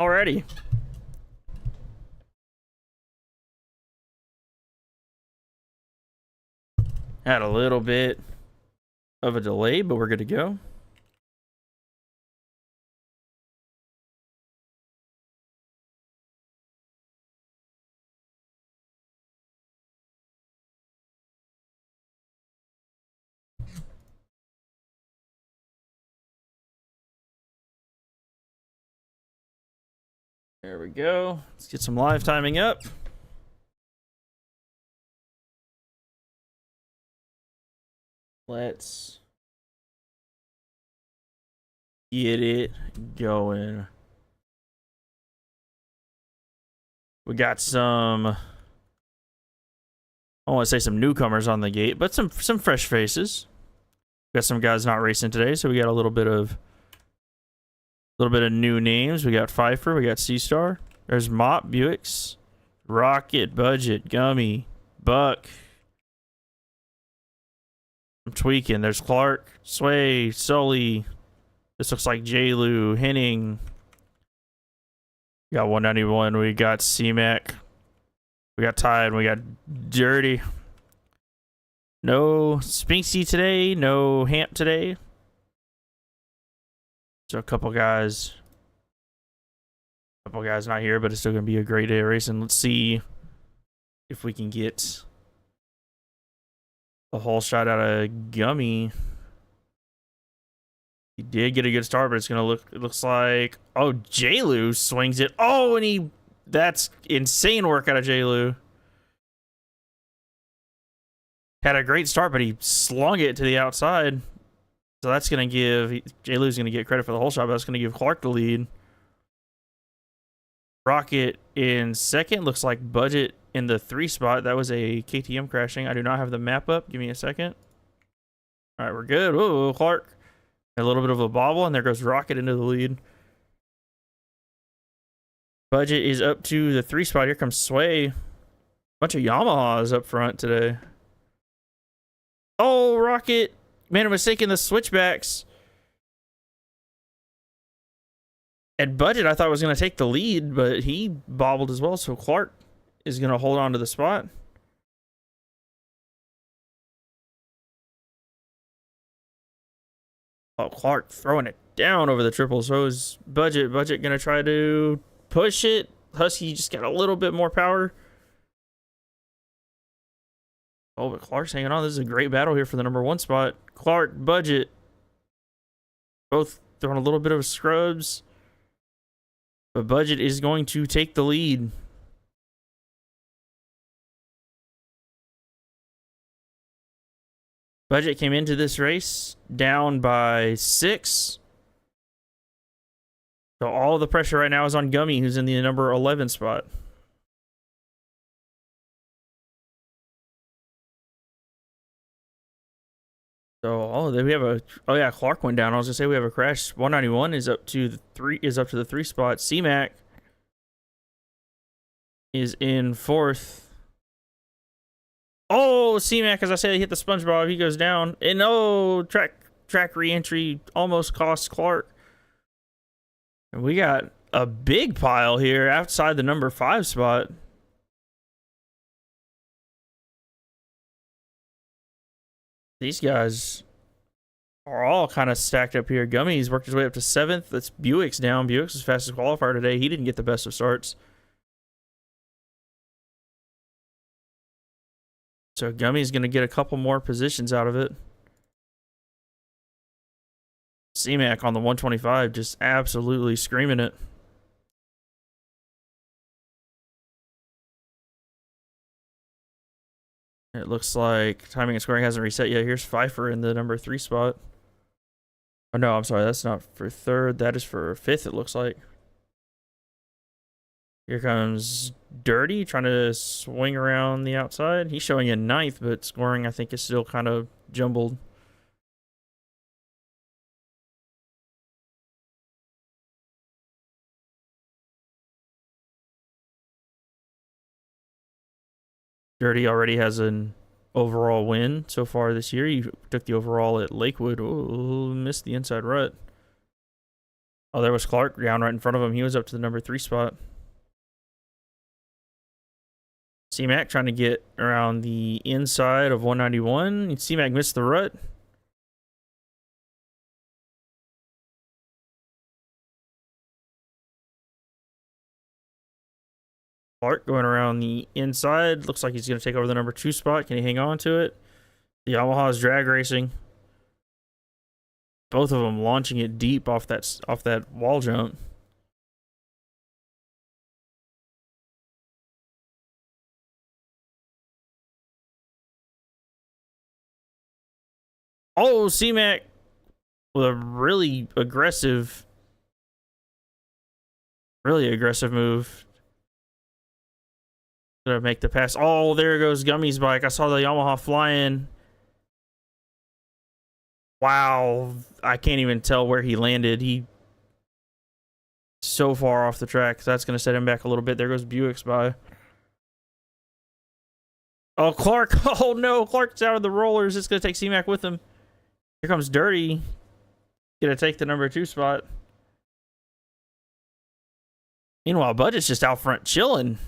Already. Had a little bit of a delay, but we're good to go. There we go. Let's get some live timing up. Let's get it going. We got some, I want to say some newcomers on the gate, but some fresh faces. We got some guys not racing today, so we got a little bit of new names. We got Pfeiffer, we got Seastar. There's Mop, Buix, Rocket, Budget, Gummy, Buck. I'm tweaking. There's Clark, Sway, Sully. This looks like J-Lou, Henning. We got 191. We got C-Mac. We got Tide. We got Dirty. No Spinksy today. No Hamp today. So a couple guys not here, but it's still going to be a great day of racing. Let's see if we can get a whole shot out of Gummy. He did get a good start, but it's going to look, it looks like, oh, J-Lou swings it. Oh, and that's insane work out of J-Lou. Had a great start, but he slung it to the outside. So that's going to give, J-Lou's going to get credit for the whole shot, but that's going to give Clark the lead. Rocket in second. Looks like Budget in the 3 spot. That was a KTM crashing. I do not have the map up. Give me a second. All right, we're good. Whoa, Clark. A little bit of a bobble, and there goes Rocket into the lead. Budget is up to the 3 spot. Here comes Sway. Bunch of Yamahas up front today. Oh, Rocket made a mistake in the switchbacks. And Budget, I thought was going to take the lead, but he bobbled as well. So Clark is going to hold on to the spot. Oh, Clark throwing it down over the triple. So is Budget. Budget going to try to push it. Husky just got a little bit more power. Oh, but Clark's hanging on. This is a great battle here for the number 1 spot. Clark, Budget. Both throwing a little bit of scrubs. But Budget is going to take the lead. Budget came into this race down by 6. So all the pressure right now is on Gummy, who's in the number 11 spot. So we have a, oh yeah, Clark went down. I was gonna say we have a crash. 191 is up to the 3 spot. C-Mac is in 4th. Oh, C-Mac, as I said, he hit the SpongeBob. He goes down. And no, track re-entry almost cost Clark. And we got a big pile here outside the number 5 spot. These guys are all kind of stacked up here. Gummy's worked his way up to 7th. That's Buix down. Buix is fastest qualifier today. He didn't get the best of starts. So Gummy's going to get a couple more positions out of it. C-Mac on the 125 just absolutely screaming it. It looks like timing and scoring hasn't reset yet. Here's Pfeiffer in the number 3 spot. Oh, no, I'm sorry. That's not for 3rd. That is for 5th, it looks like. Here comes Dirty trying to swing around the outside. He's showing in 9th, but scoring, I think, is still kind of jumbled. Dirty already has an overall win so far this year. He took the overall at Lakewood. Oh, missed the inside rut. Oh, there was Clark down right in front of him. He was up to the number 3 spot. C-Mac trying to get around the inside of 191. C-Mac missed the rut. Clark going around the inside. Looks like he's going to take over the number 2 spot. Can he hang on to it? The Yamaha's drag racing. Both of them launching it deep off that wall jump. Oh, C-Mac with a really aggressive move. Gonna make the pass. Oh, there goes Gumey's bike. I saw the Yamaha flying. Wow, I can't even tell where he landed. He so far off the track. So that's gonna set him back a little bit. There goes Buix by. Oh, Clark. Oh no, Clark's out of the rollers. It's gonna take C-Mac with him. Here comes Dirty. Gonna take the number 2 spot. Meanwhile, Budget's just out front chilling.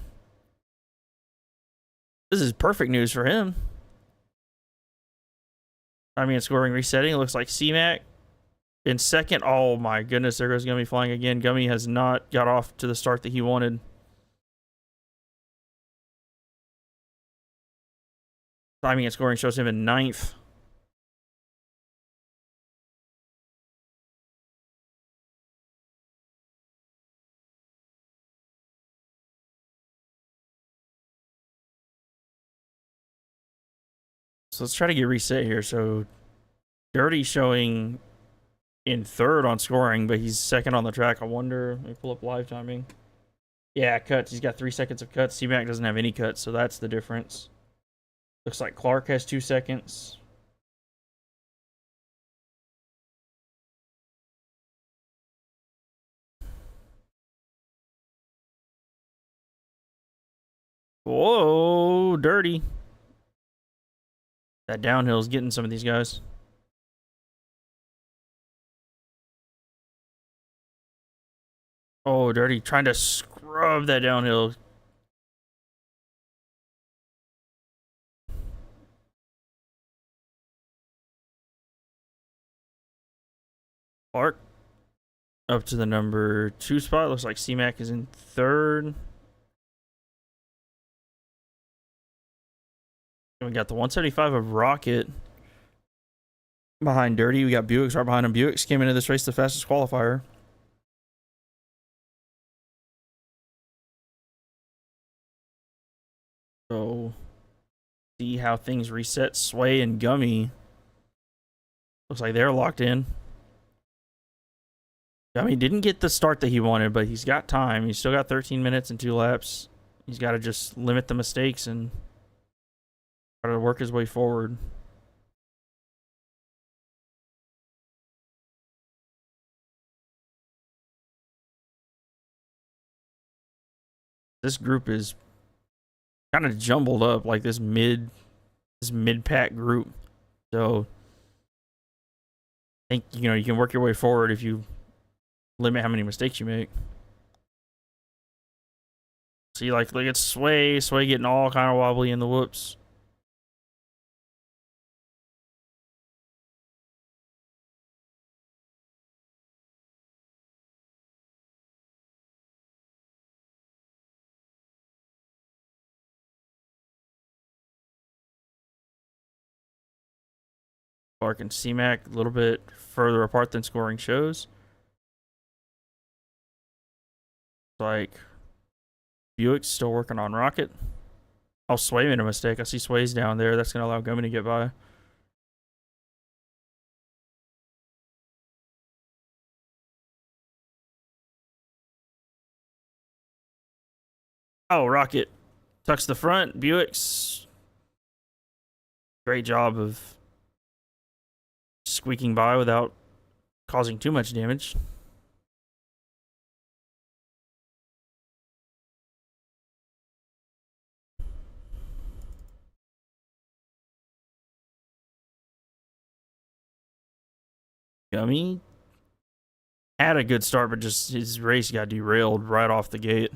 This is perfect news for him. I mean, scoring resetting. It looks like C-Mac in second. Oh my goodness, there goes Gumey flying again. Gumey has not got off to the start that he wanted. Timing and scoring shows him in 9th. So let's try to get reset here. So Dirty showing in 3rd on scoring, but he's 2nd on the track. I wonder. Let me pull up live timing. Yeah, cuts. He's got 3 seconds of cuts. C-Mac doesn't have any cuts, so that's the difference. Looks like Clark has 2 seconds. Whoa, Dirty. That downhill is getting some of these guys. Oh, Dirty trying to scrub that downhill. Clark up to the number 2 spot. Looks like C-Mac is in 3rd. And we got the 175 of Rocket behind Dirty. We got Buix right behind him. Buix came into this race the fastest qualifier. So, see how things reset. Sway and Gumey. Looks like they're locked in. Gumey didn't get the start that he wanted, but he's got time. He's still got 13 minutes and 2 laps. He's got to just limit the mistakes and try to work his way forward. This group is kind of jumbled up, like this mid-pack group. So I think, you can work your way forward if you limit how many mistakes you make. See, look at Sway getting all kind of wobbly in the whoops. Clark and C-Mac a little bit further apart than scoring shows. Like Buick's still working on Rocket. Oh, Sway made a mistake. I see Sway's down there. That's going to allow Gumey to get by. Oh, Rocket tucks the front. Buick's great job of squeaking by without causing too much damage. Gumey had a good start, but just his race got derailed right off the gate.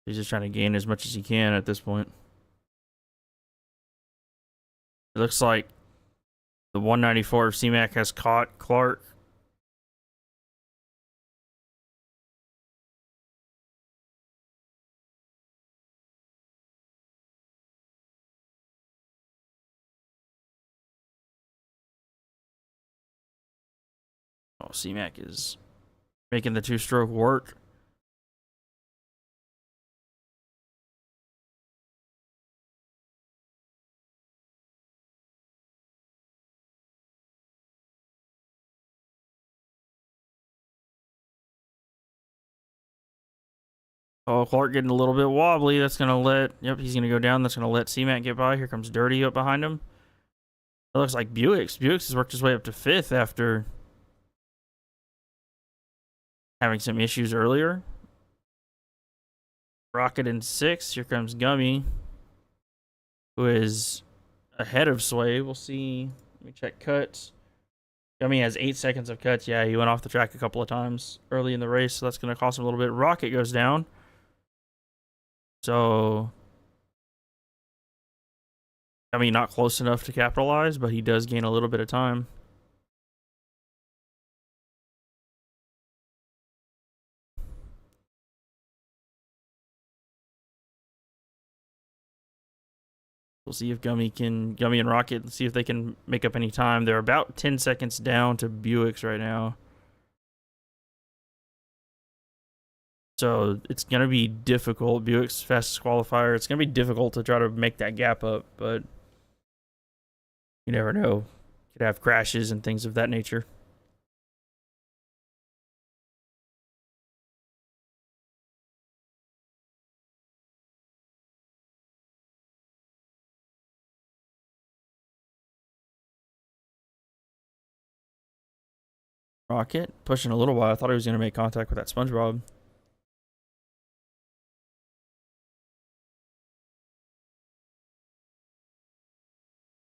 He's just trying to gain as much as he can at this point. It looks like the 194 of C-Mac has caught Clark. Oh, C-Mac is making the two-stroke work. Oh, Clark getting a little bit wobbly. That's going to let... Yep, he's going to go down. That's going to let C-Mac get by. Here comes Dirty up behind him. It looks like Buix. Buix has worked his way up to 5th after having some issues earlier. Rocket in 6th. Here comes Gumey, who is ahead of Sway. We'll see. Let me check cuts. Gumey has 8 seconds of cuts. Yeah, he went off the track a couple of times early in the race, so that's going to cost him a little bit. Rocket goes down. So, I mean, not close enough to capitalize, but he does gain a little bit of time. We'll see if Gumey and Rocket, see if they can make up any time. They're about 10 seconds down to Buix right now. So it's going to be difficult. Buick's fastest qualifier. It's going to be difficult to try to make that gap up, but you never know. Could have crashes and things of that nature. Rocket pushing a little while. I thought he was going to make contact with that SpongeBob.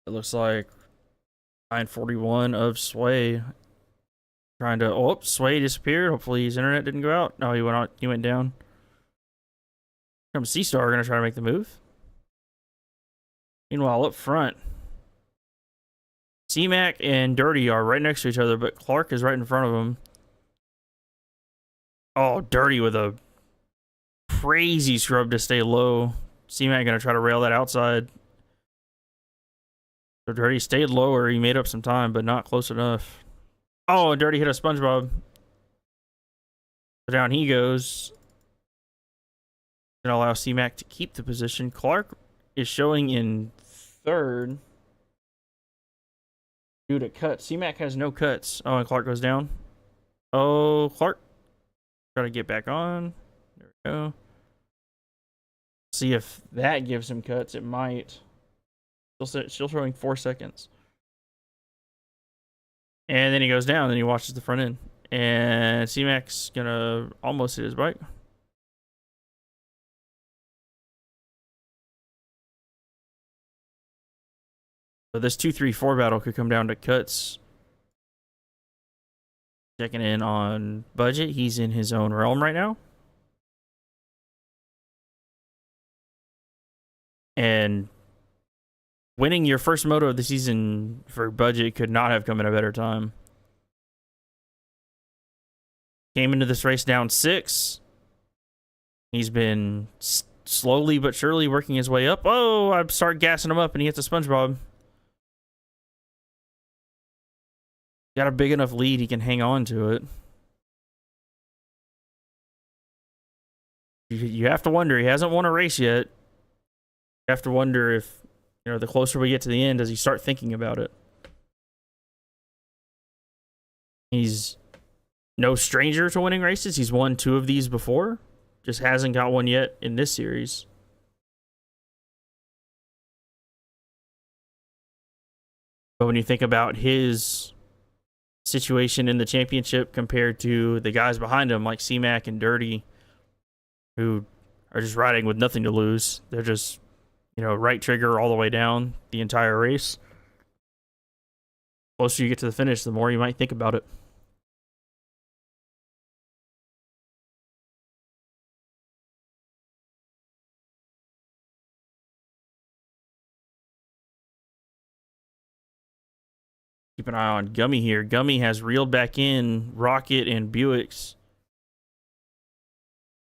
It looks like 941 of Sway trying to... Oh, Sway disappeared. Hopefully his internet didn't go out. No, he went out. He went down. Here comes C-Star going to try to make the move. Meanwhile, up front, C-Mac and Dirty are right next to each other, but Clark is right in front of him. Oh, Dirty with a crazy scrub to stay low. C-Mac going to try to rail that outside. So Dirty stayed lower. He made up some time, but not close enough. Oh, and Dirty hit a SpongeBob. So down he goes. Going to allow C-Mac to keep the position. Clark is showing in 3rd. Due to cuts. C-Mac has no cuts. Oh, and Clark goes down. Oh, Clark. Try to get back on. There we go. See if that gives him cuts. It might. Still showing 4 seconds. And then he goes down. Then he watches the front end. And C-Mac's going to almost hit his bike. So this 2-3-4 battle could come down to cuts. Checking in on Budget. He's in his own realm right now. And winning your first moto of the season for Budget could not have come at a better time. Came into this race down 6. He's been slowly but surely working his way up. Oh, I start gassing him up and he hits a SpongeBob. Got a big enough lead, he can hang on to it. You have to wonder, he hasn't won a race yet. You have to wonder if, you know, the closer we get to the end, does he start thinking about it? He's no stranger to winning races. He's won 2 of these before. Just hasn't got one yet in this series. But when you think about his situation in the championship compared to the guys behind him like C-Mac and Dirty, who are just riding with nothing to lose. They're just, you know, right trigger all the way down the entire race. The closer you get to the finish, the more you might think about it. Keep an eye on Gumey here. Gumey has reeled back in Rocket and Buix.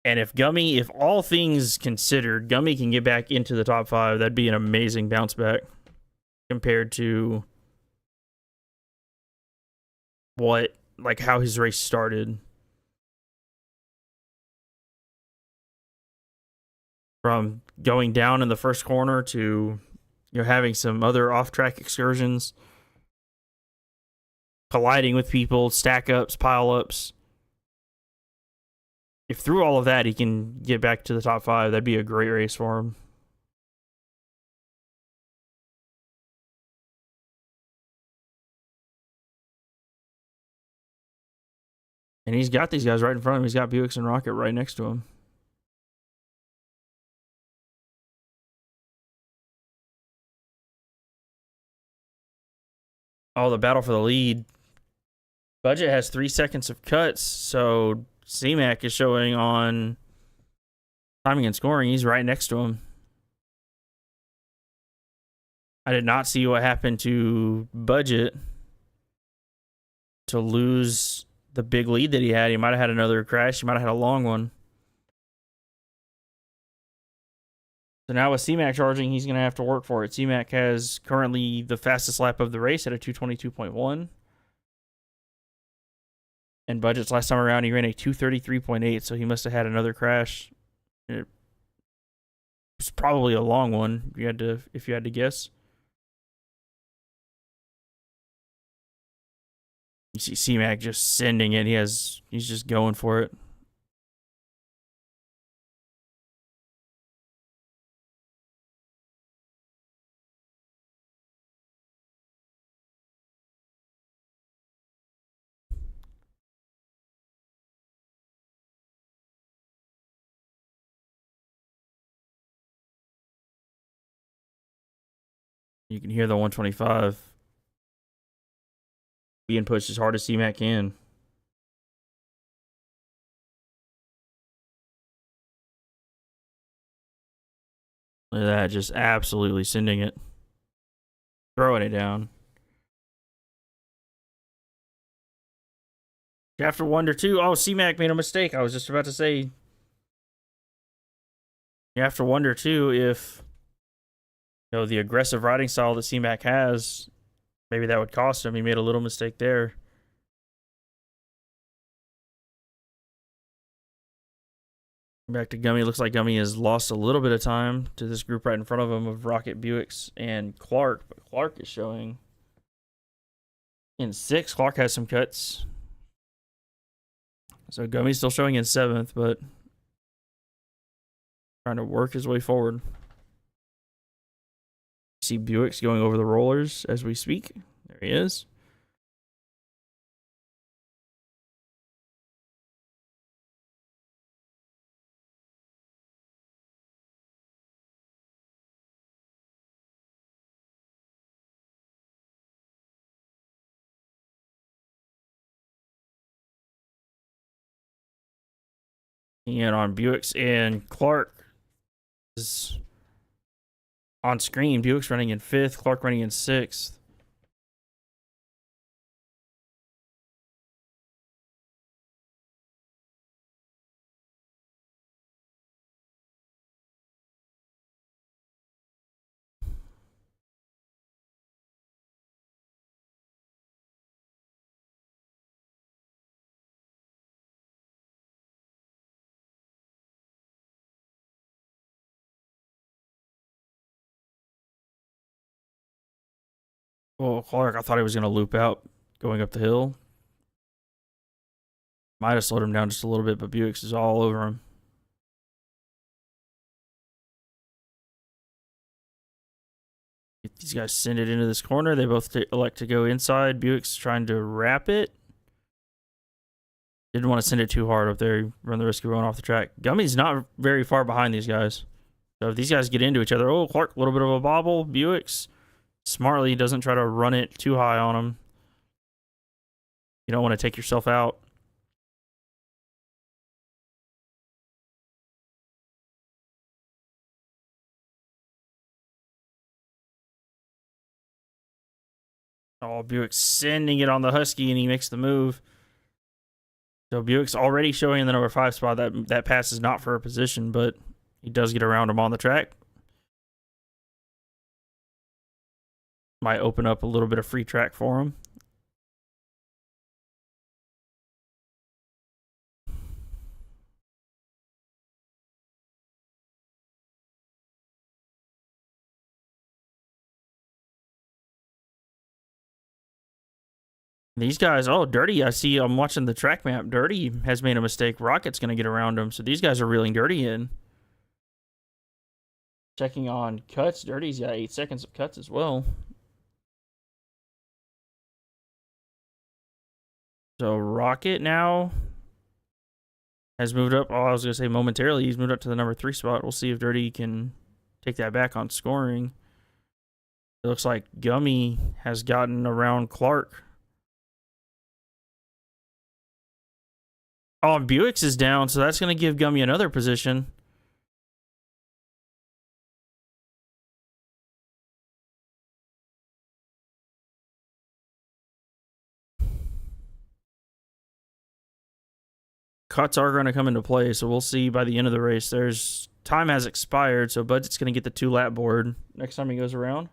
And if all things considered, Gumey can get back into the top 5, that'd be an amazing bounce back compared to how his race started. From going down in the first corner to, you know, having some other off-track excursions, colliding with people, stack ups, pile ups. If through all of that he can get back to the top 5, that'd be a great race for him. And he's got these guys right in front of him. He's got Buix and Rocket right next to him. Oh, the battle for the lead. Budget has 3 seconds of cuts, so C-Mac is showing on timing and scoring. He's right next to him. I did not see what happened to Budget to lose the big lead that he had. He might have had another crash. He might have had a long one. So now with C-Mac charging, he's going to have to work for it. C-Mac has currently the fastest lap of the race at a 222.1. And Budget's last time around, he ran a 233.8, so he must have had another crash. It was probably a long one, if you had to guess. You see C-Mac just sending it. He's just going for it. You can hear the 125 being pushed as hard as C-Mac can. Look at that, just absolutely sending it. Throwing it down. You have to wonder, too. Oh, C-Mac made a mistake. I was just about to say. You have to wonder, too, if, you know, the aggressive riding style that C-Mac has, maybe that would cost him. He made a little mistake there. Back to Gumey. Looks like Gumey has lost a little bit of time to this group right in front of him of Rocket, Buix, and Clark. But Clark is showing in 6th. Clark has some cuts. So Gumey's still showing in 7th, but trying to work his way forward. See Buix going over the rollers as we speak. There he is. And on Buix and Clark is on screen. Buix running in 5th, Clark running in 6th. Oh, Clark, I thought he was going to loop out going up the hill. Might have slowed him down just a little bit, but Buix is all over him. These guys send it into this corner. They both elect to go inside. Buix trying to wrap it. Didn't want to send it too hard up there, run the risk of going off the track. Gumey's not very far behind these guys. So if these guys get into each other, oh, Clark, a little bit of a bobble. Buix smartly doesn't try to run it too high on him. You don't want to take yourself out. Oh, Buix sending it on the Husky, and he makes the move. So Buick's already showing in the number 5 spot. That pass is not for a position, but he does get around him on the track. Might open up a little bit of free track for him. These guys, oh, Dirty, I see, I'm watching the track map. Dirty has made a mistake. Rocket's going to get around him. So these guys are reeling Dirty in. Checking on cuts. Dirty's got 8 seconds of cuts as well. So Rocket now has moved up. Oh, I was going to say momentarily, he's moved up to the number 3 spot. We'll see if Dirty can take that back on scoring. It looks like Gumey has gotten around Clark. Oh, and Buix is down, so that's going to give Gumey another position. Cuts are going to come into play, so we'll see by the end of the race. There's time has expired, so Budget's going to get the 2 lap board next time he goes around.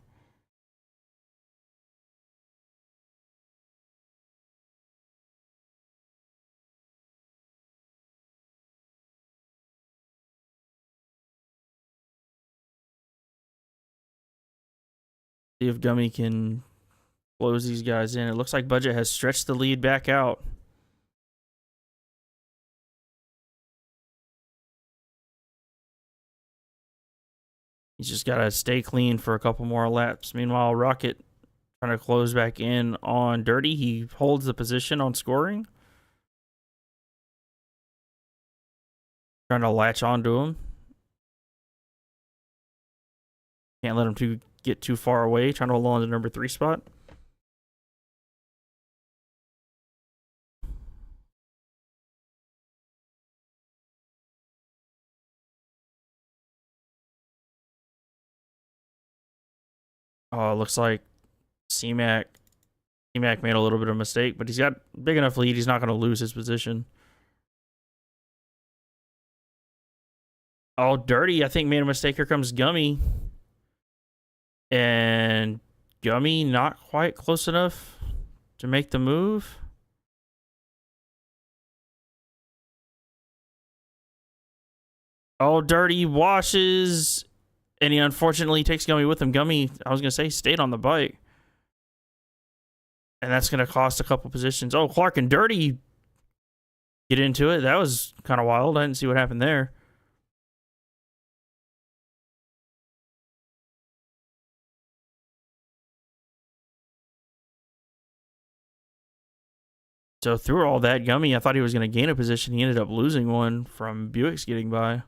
See if Gummy can close these guys in. It looks like Budget has stretched the lead back out. He's just got to stay clean for a couple more laps. Meanwhile, Rocket trying to close back in on Dirty. He holds the position on scoring. Trying to latch onto him. Can't let him get too far away. Trying to hold on to the number 3 spot. Oh, it looks like C-Mac made a little bit of a mistake, but he's got big enough lead. He's not going to lose his position. Oh, Dirty, I think, made a mistake. Here comes Gummy. And Gummy not quite close enough to make the move. Oh, Dirty washes. And he unfortunately takes Gummy with him. Gummy, I was going to say, stayed on the bike. And that's going to cost a couple positions. Oh, Clark and Dirty get into it. That was kind of wild. I didn't see what happened there. So through all that, Gummy, I thought he was going to gain a position. He ended up losing one from Buix getting by.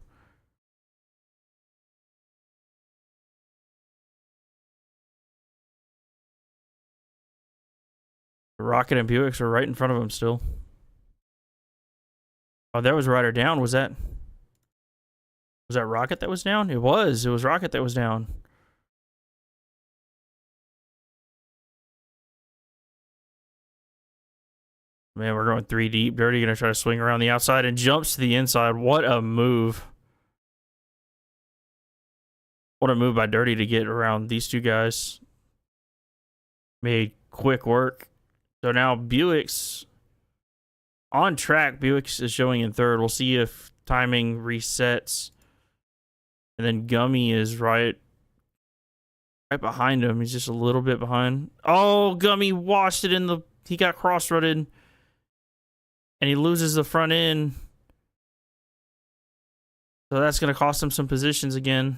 Rocket and Buix are right in front of him still. Oh, there was Ryder down. Was that Rocket that was down? It was Rocket that was down. Man, we're going 3 deep. Dirty gonna try to swing around the outside and jumps to the inside. What a move. What a move by Dirty to get around these 2 guys. Made quick work. So now Buix on track. Buix is showing in 3rd. We'll see if timing resets. And then Gummy is right behind him. He's just a little bit behind. Oh, Gummy washed it in the... He got cross-rutted. And he loses the front end. So that's going to cost him some positions again.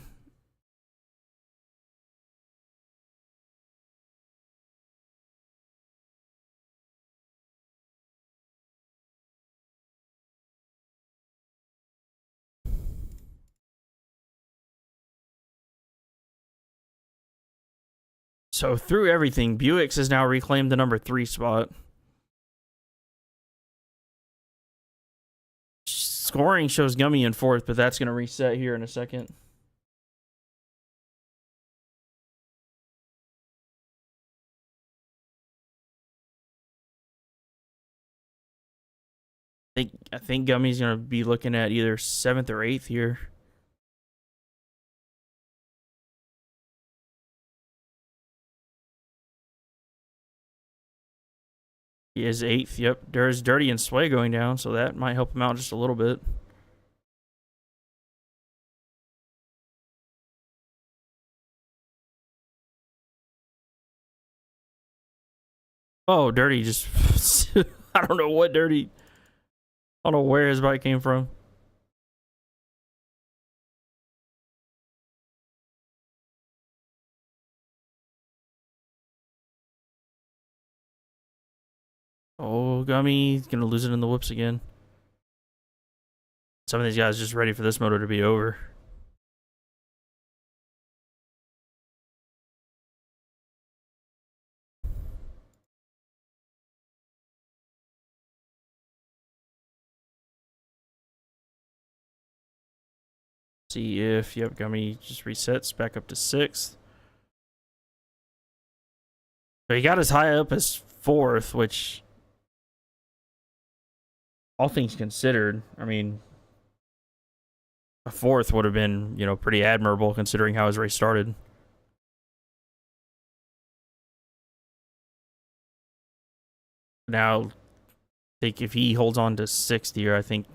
So through everything, Buix has now reclaimed the number 3 spot. Scoring shows Gumey in 4th, but that's going to reset here in a second. I think Gumey's going to be looking at either 7th or 8th here. He is 8th. Yep. There's Dirty and Sway going down, so that might help him out just a little bit. Oh, Dirty just... I don't know what Dirty... I don't know where his bike came from. Oh, Gumey's going to lose it in the whoops again. Some of these guys just ready for this moto to be over. See if, yep, Gumey just resets back up to 6th. But he got as high up as 4th, which, all things considered, I mean, a 4th would have been, you know, pretty admirable considering how his race started. Now, I think if he holds on to 6th here, I think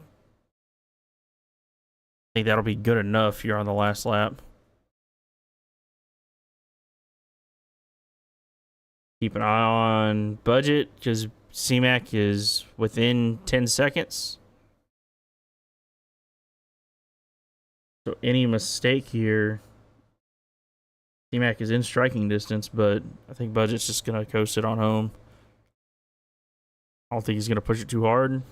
that'll be good enough here on the last lap. Keep an eye on budget because C-Mac is within 10 seconds. So any mistake here, C-Mac is in striking distance, but I think budget's just going to coast it on home. I don't think he's going to push it too hard.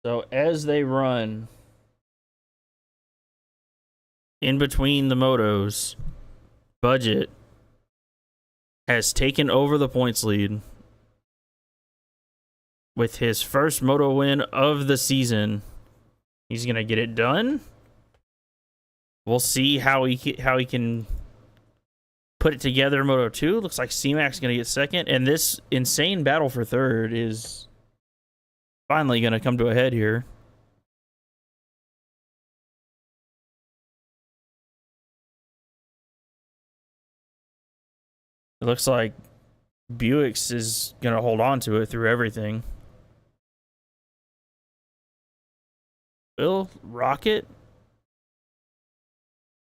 So as they run in between the motos, Budget has taken over the points lead with his first moto win of the season. He's going to get it done. We'll see how he can put it together in Moto 2. Looks like C-Mac's going to get second, and this insane battle for third is finally going to come to a head here. It looks like Buix is going to hold on to it through everything. Will Rocket?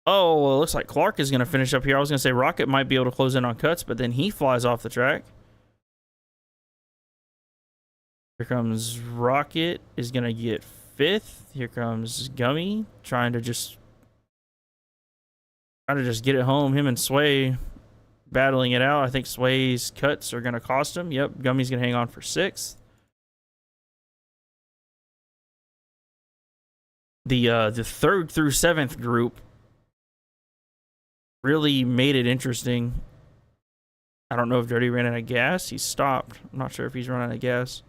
Oh, well, it looks like Clark is going to finish up here. I was going to say Rocket might be able to close in on Cutz, but then he flies off the track. Here comes Rocket, is going to get 5th. Here comes Gumey, trying to just get it home. Him and Sway battling it out. I think Sway's cuts are going to cost him. Yep, Gumey's going to hang on for 6th. The 3rd through 7th group really made it interesting. I don't know if Dirty ran out of gas. He stopped. I'm not sure if he's run out of gas.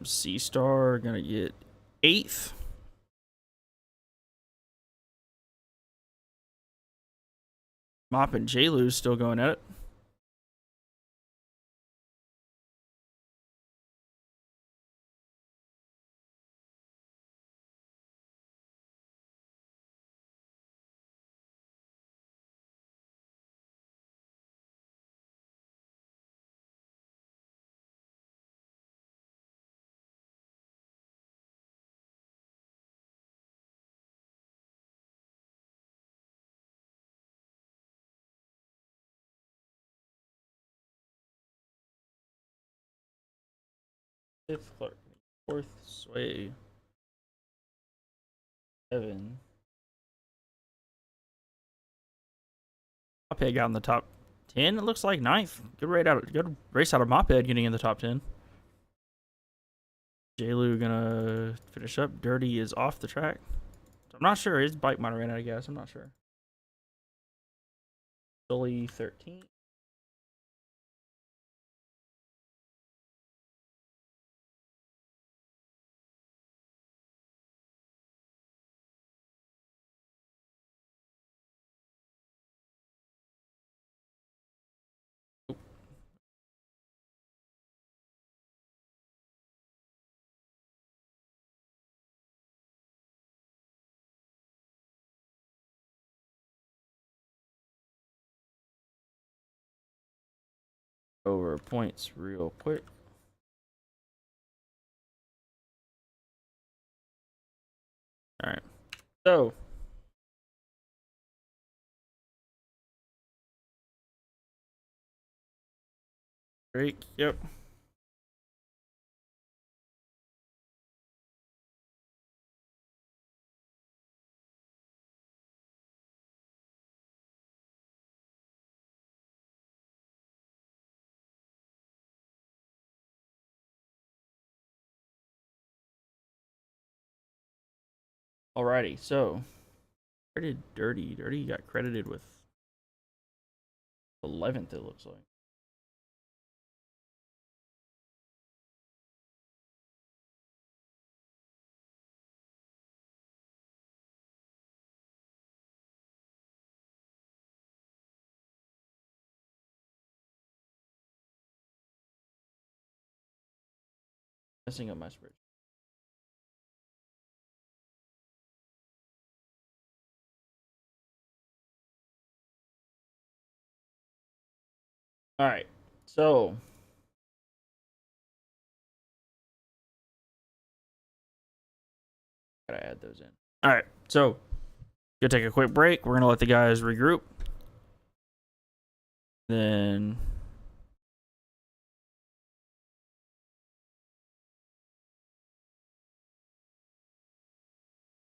C-Star gonna get 8th. Mop and J-Lou's still going at it. 5th, Clark. 4th, Sway. 7. Moped got in the top 10. It looks like 9th. Good race out of Moped getting in the top 10. J-Lou gonna finish up. Dirty is off the track. I'm not sure. His bike might have ran out of gas. I'm not sure. Sully 13. Over points real quick. All right. So break. Yep. Alrighty. So where did Dirty? Dirty got credited with 11th. It looks like. Messing up my spreadsheet. All right. So gotta add those in. All right. So gonna take a quick break. We're gonna let the guys regroup. Then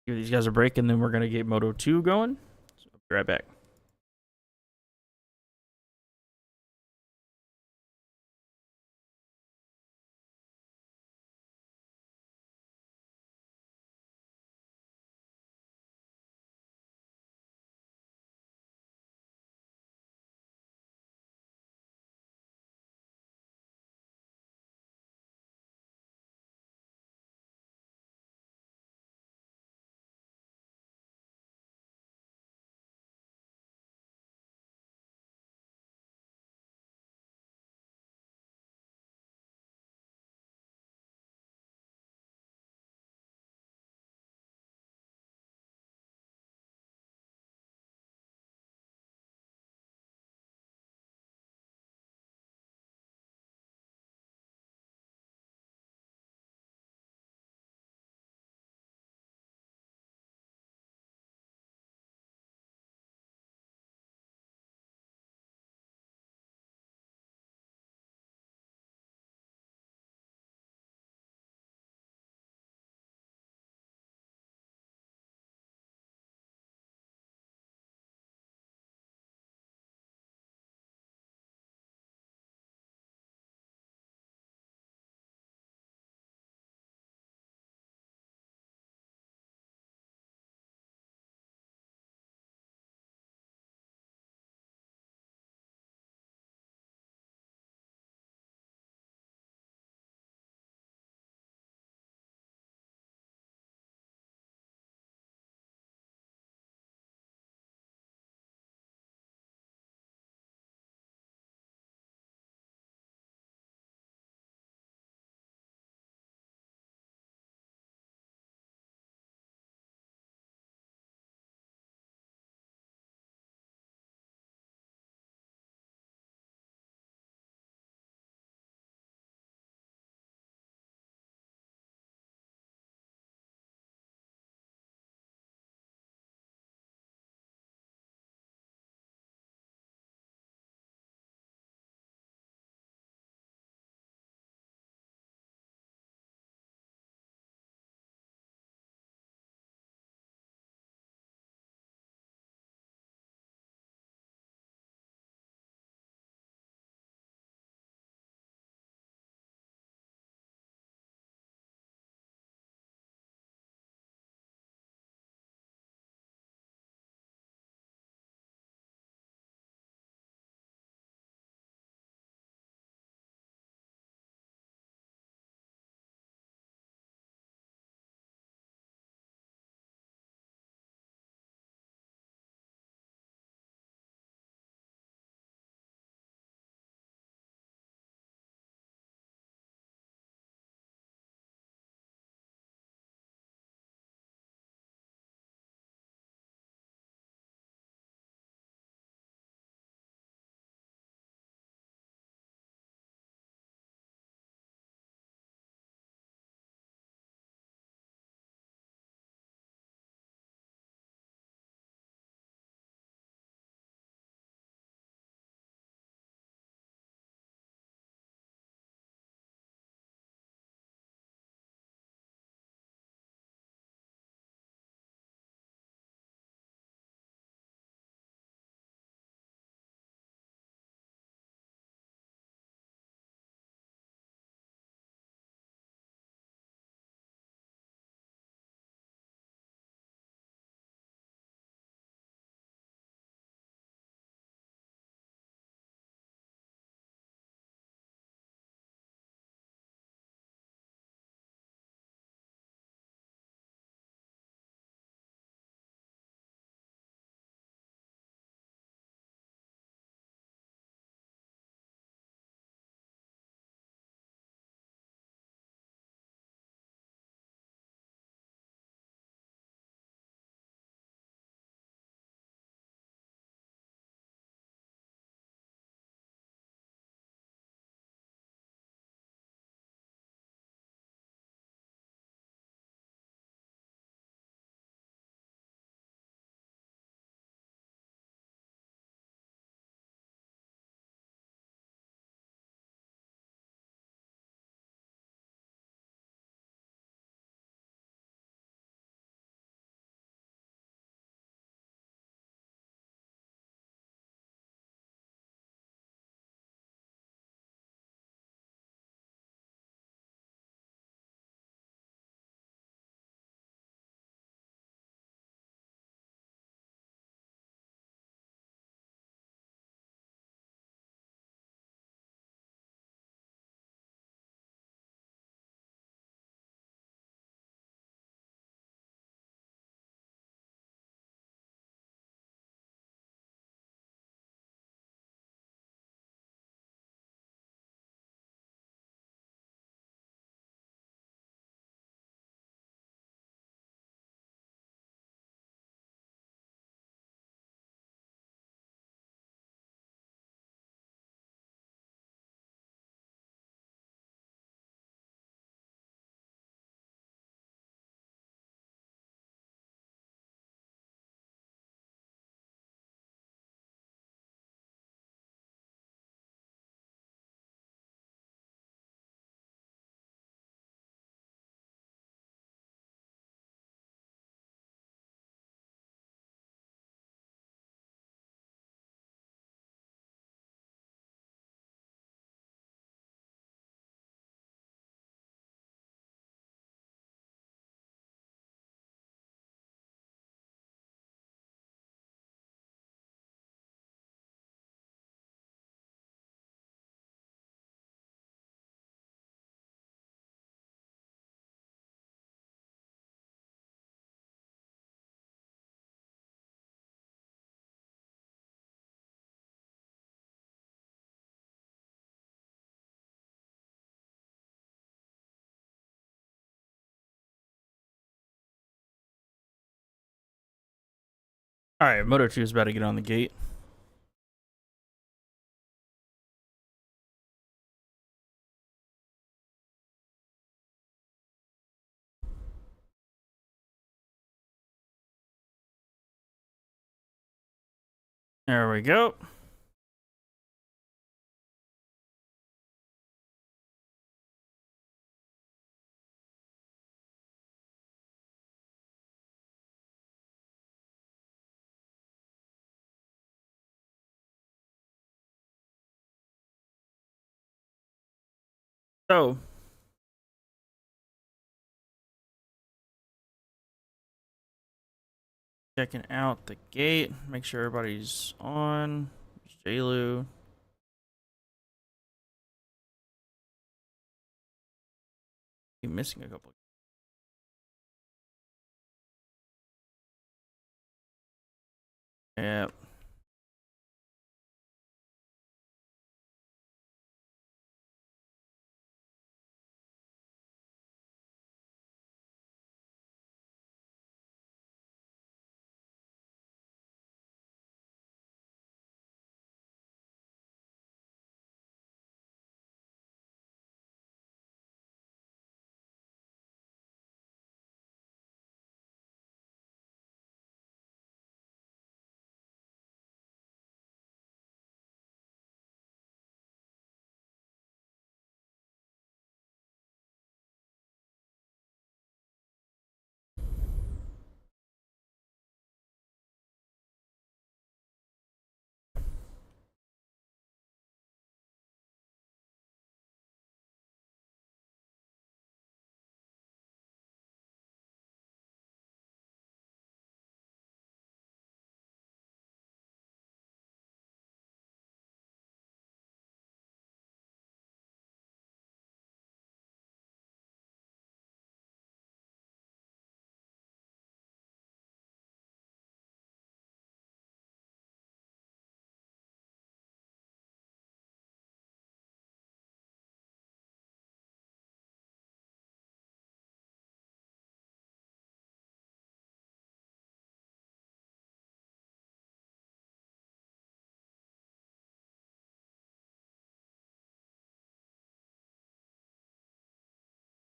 give these guys a break, and then we're gonna get Moto 2 going. So I'll be right back. All right, Moto 2 is about to get on the gate. There we go. So, checking out the gate. Make sure everybody's on. Jalu. Keep missing a couple. Yep.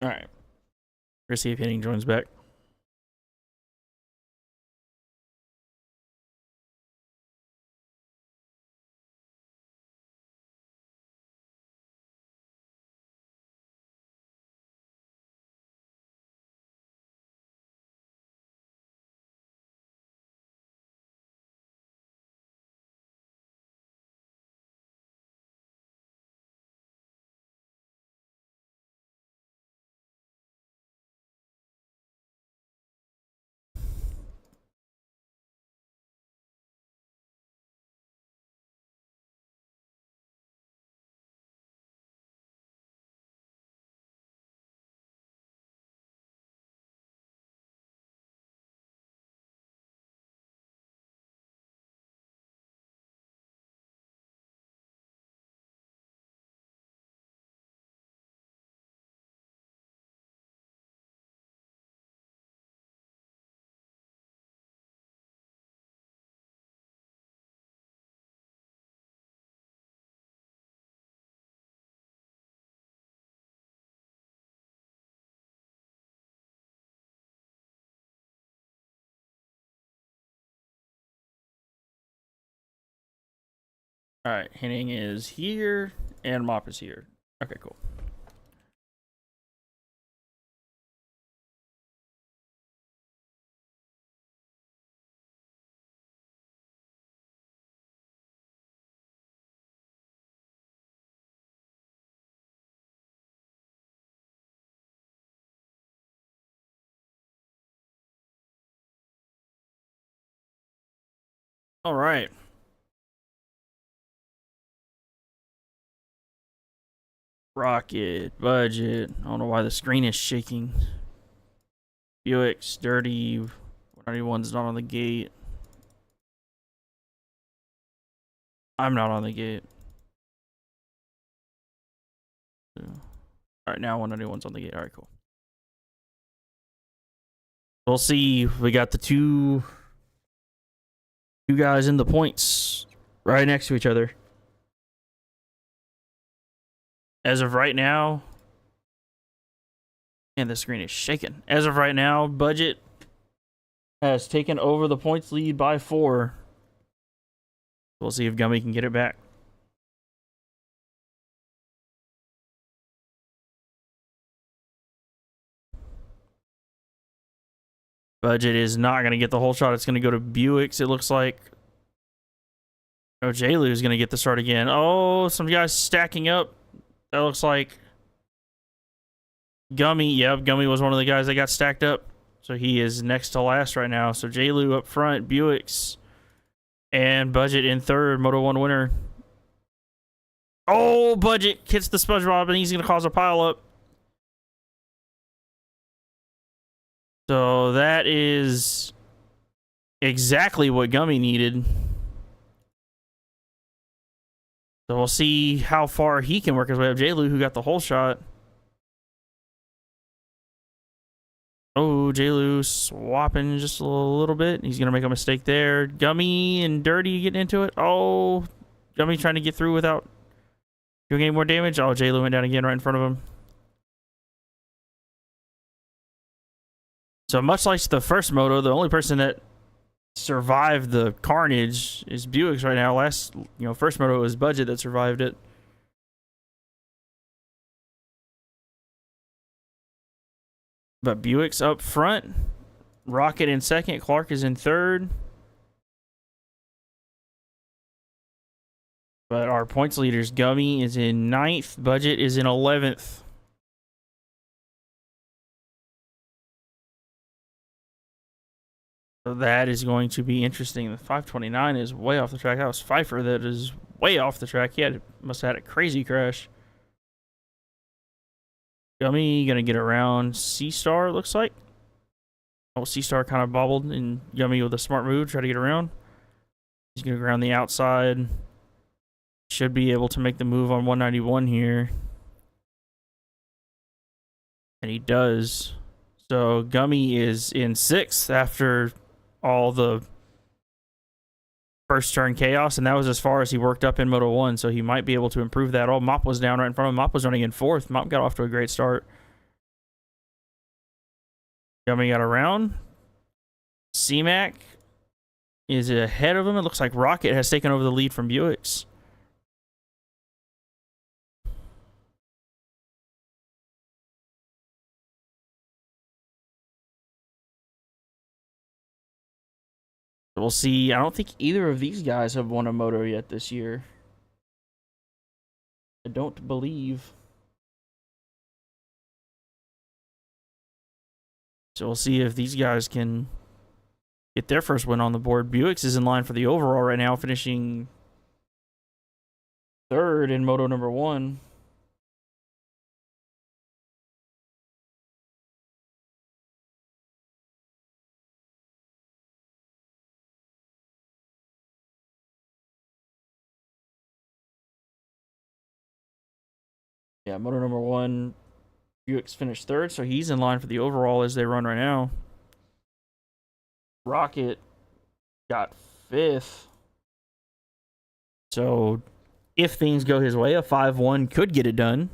All right. Let's see if Henning joins back. All right, Henning is here and Mop is here. Okay, cool. All right. Rocket, budget. I don't know why the screen is shaking. Buix, dirty. 191's not on the gate. I'm not on the gate. All right, now 191's on the gate. All right, cool. We'll see. We got the two Two guys in the points right next to each other. As of right now, and the screen is shaking. As of right now, Budget has taken over the points lead by 4. We'll see if Gummy can get it back. Budget is not going to get the whole shot. It's going to go to Buix, it looks like. Oh, J-Lu is going to get the start again. Oh, some guys stacking up. That looks like Gummy. Yep, Gummy was one of the guys that got stacked up. So he is next to last right now. So J-Lu up front, Buix, and Budget in third, Moto 1 winner. Oh, Budget hits the SpongeBob, and he's going to cause a pileup. So that is exactly what Gummy needed. So we'll see how far he can work his way up. J-Lu, who got the whole shot. Oh, J-Lu swapping just a little bit. He's going to make a mistake there. Gummy and Dirty getting into it. Oh, Gummy trying to get through without doing any more damage. Oh, J-Lu went down again right in front of him. So much like the first moto, the only person that survived the carnage is Buix right now. First moto was Budget that survived it. But Buix up front, Rocket in second, Clark is in third. But our points leaders, Gummy is in 9th, Budget is in 11th. So that is going to be interesting. The 529 is way off the track. That was Pfeiffer that is way off the track. He must have had a crazy crash. Gummy gonna get around C-Star, it looks like. Oh, C-Star kind of bobbled, and Gummy with a smart move, try to get around. He's gonna go around the outside. Should be able to make the move on 191 here. And he does. So Gummy is in 6th after all the first turn chaos, and that was as far as he worked up in Moto 1, so he might be able to improve that. Oh, Mop was down right in front of him. Mop was running in 4th. Mop got off to a great start. Gummy got around. C-Mac is ahead of him. It looks like Rocket has taken over the lead from Buix. We'll see. I don't think either of these guys have won a moto yet this year. I don't believe. So we'll see if these guys can get their first win on the board. Buix is in line for the overall right now, finishing 3rd in moto number 1. Yeah, moto number 1, Buix finished 3rd, so he's in line for the overall as they run right now. Rocket got 5th. So if things go his way, a 5-1 could get it done.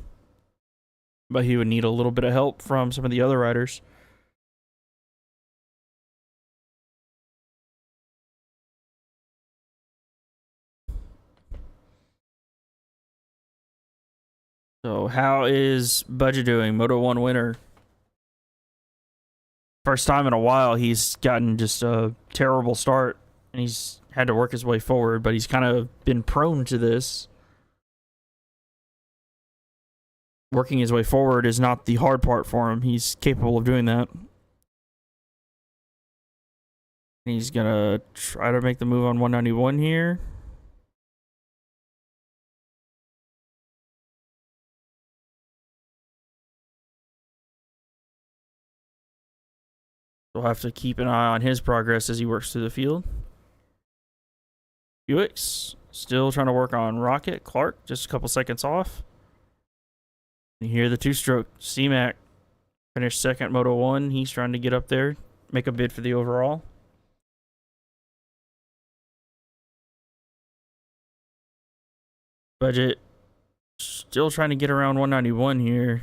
But he would need a little bit of help from some of the other riders. So how is Budget doing? Moto 1 winner. First time in a while he's gotten just a terrible start, and he's had to work his way forward, but he's kind of been prone to this. Working his way forward is not the hard part for him. He's capable of doing that. He's gonna try to make the move on 191 here. We'll have to keep an eye on his progress as he works through the field. Buix still trying to work on Rocket. Clark just a couple seconds off. You hear the 2-stroke. C-Mac finished 2nd, Moto 1. He's trying to get up there, make a bid for the overall. Budget still trying to get around 191 here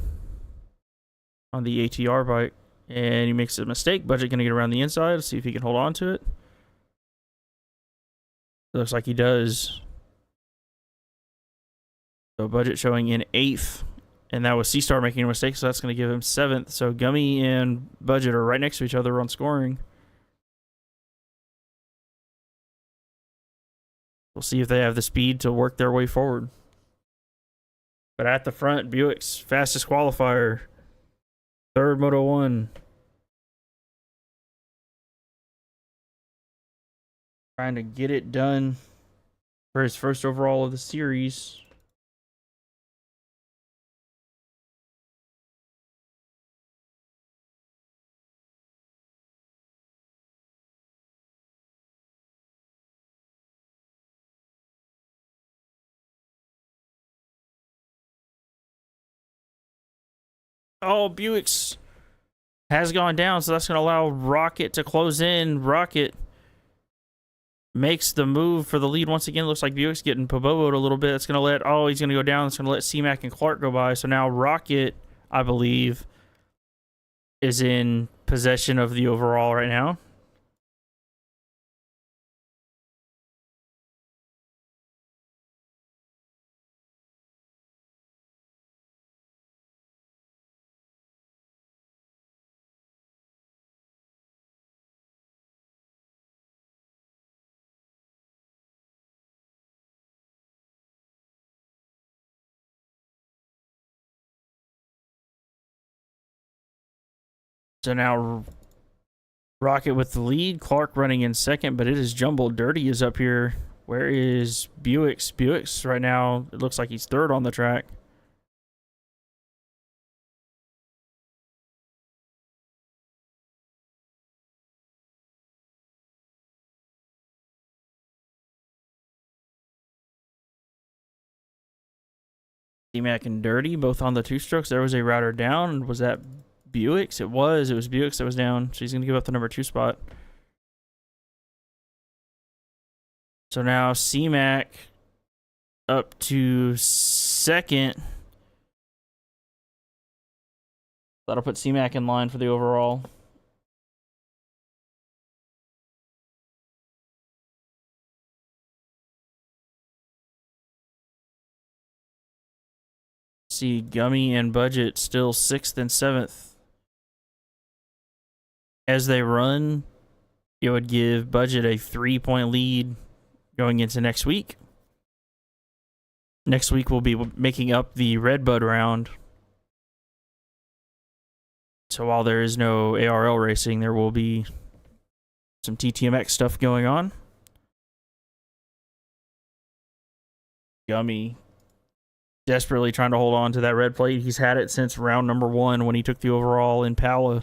on the ATR bike. And he makes a mistake. Budget going to get around the inside. Let's see if he can hold on to it. Looks like he does. So Budget showing in 8th. And that was C-Star making a mistake, so that's going to give him 7th. So Gummy and Budget are right next to each other on scoring. We'll see if they have the speed to work their way forward. But at the front, Buix, fastest qualifier. 3rd Moto 1. Trying to get it done for his first overall of the series. Oh, Buix has gone down, so that's going to allow Rocket to close in. Rocket makes the move for the lead once again. Looks like Buix getting Poboboed a little bit. It's going to let, oh, he's going to go down. It's going to let C-Mac and Clark go by. So now Rocket, I believe, is in possession of the overall right now. So now Rocket with the lead, Clark running in second, but it is jumbled. Dirty is up here. Where is Buix? Buix right now, it looks like he's 3rd on the track. C-Mac and Dirty both on the 2-strokes. There was a router down. Was that Buix? It was Buix that was down. So he's going to give up the number 2 spot. So now C-Mac up to 2nd. That'll put C-Mac in line for the overall. See Gummy and Budget still 6th and 7th. As they run, it would give Budget a 3-point lead going into next week. Next week we'll be making up the Redbud round. So while there is no ARL racing, there will be some TTMX stuff going on. Gummy desperately trying to hold on to that red plate. He's had it since round number 1 when he took the overall in Pala.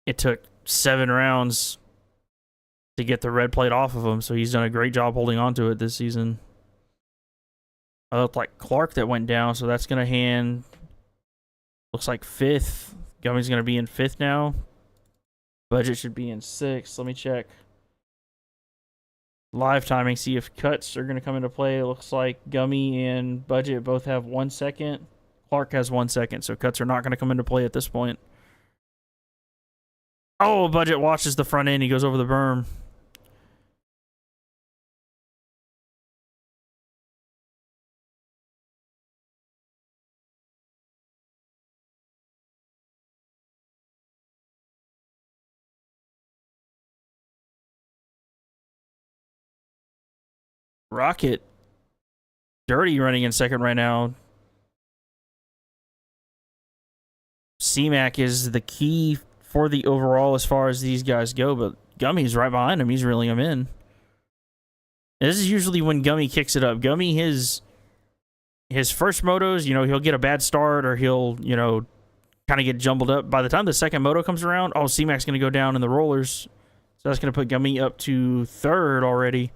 It took 7 rounds to get the red plate off of him, so he's done a great job holding on to it this season. I looked like Clark that went down, so that's going to hand, looks like 5th. Gummy's going to be in 5th now. Budget should be in 6th. Let me check live timing, see if cuts are going to come into play. It looks like Gummy and Budget both have 1 second. Clark has 1 second, so cuts are not going to come into play at this point. Oh, Budget watches the front end. He goes over the berm. Rocket Dirty running in second right now. C-Mac is the key for the overall as far as these guys go, but Gummy's right behind him. He's reeling him in. This is usually when Gummy kicks it up. Gummy, his first motos, you know, he'll get a bad start or he'll, you know, kind of get jumbled up. By the time the second moto comes around, oh, C-Mac's going to go down in the rollers. So that's going to put Gummy up to 3rd already.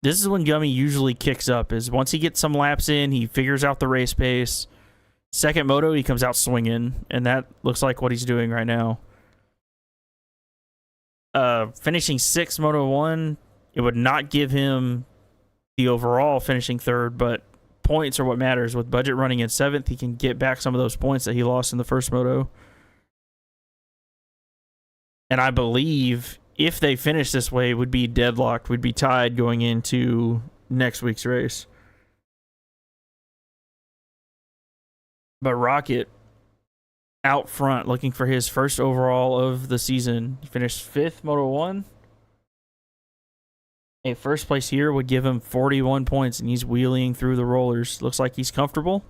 This is when Gummy usually kicks up, is once he gets some laps in, he figures out the race pace. Second moto, he comes out swinging, and that looks like what he's doing right now. Finishing 6th Moto 1, it would not give him the overall, finishing third, but points are what matters. With Budget running in 7th, he can get back some of those points that he lost in the first moto. And I believe if they finish this way, it would be deadlocked. We'd be tied going into next week's race. But Rocket out front, looking for his first overall of the season. He finished 5th, Moto 1. A first place here would give him 41 points, and he's wheeling through the rollers. Looks like he's comfortable.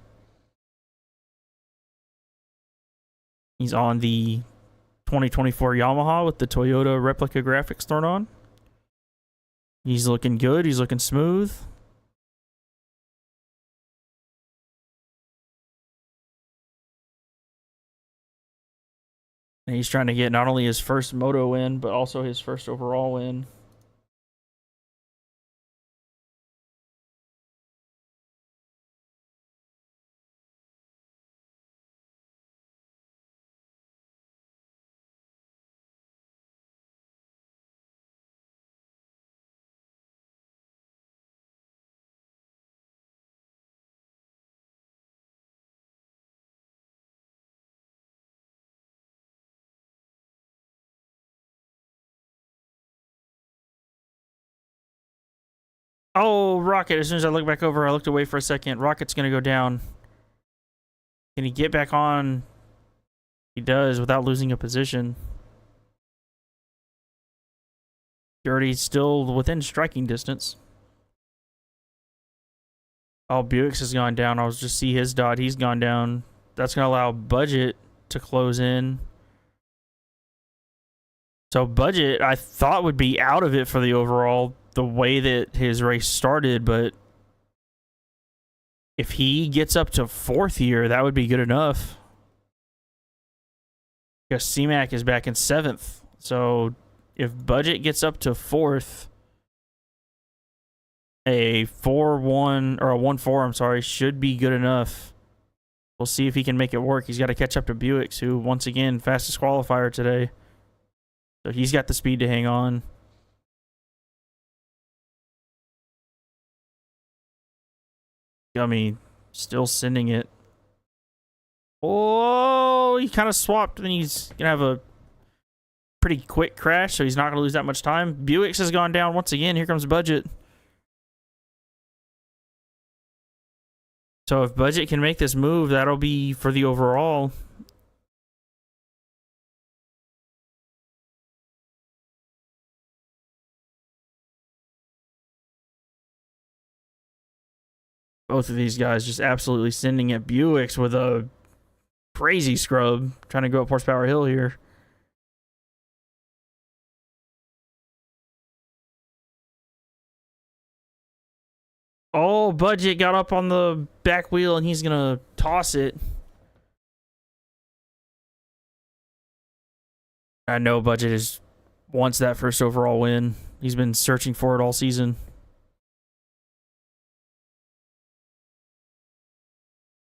He's on the 2024 Yamaha with the Toyota replica graphics thrown on. He's looking good. He's looking smooth. And he's trying to get not only his first moto win, but also his first overall win. Oh, Rocket. As soon as I look back over, I looked away for a second. Rocket's going to go down. Can he get back on? He does without losing a position. Dirty's still within striking distance. Oh, Buix has gone down. I was just see his dot. He's gone down. That's going to allow Budget to close in. So Budget, I thought, would be out of it for the overall, the way that his race started, but if he gets up to 4th here, that would be good enough. Because C-Mac is back in 7th. So if Budget gets up to 4th, a 4-1 or a 1-4, I'm sorry, should be good enough. We'll see if he can make it work. He's got to catch up to Buix, who, once again, fastest qualifier today. So he's got the speed to hang on. Gumey still sending it. Oh, he kind of swapped, and he's going to have a pretty quick crash, so he's not going to lose that much time. Buix has gone down once again. Here comes Budget. So if Budget can make this move, that'll be for the overall. Both of these guys just absolutely sending it. Buix with a crazy scrub, trying to go up Horsepower Hill here. Oh, Budget got up on the back wheel, and he's going to toss it. I know Budget wants that first overall win. He's been searching for it all season.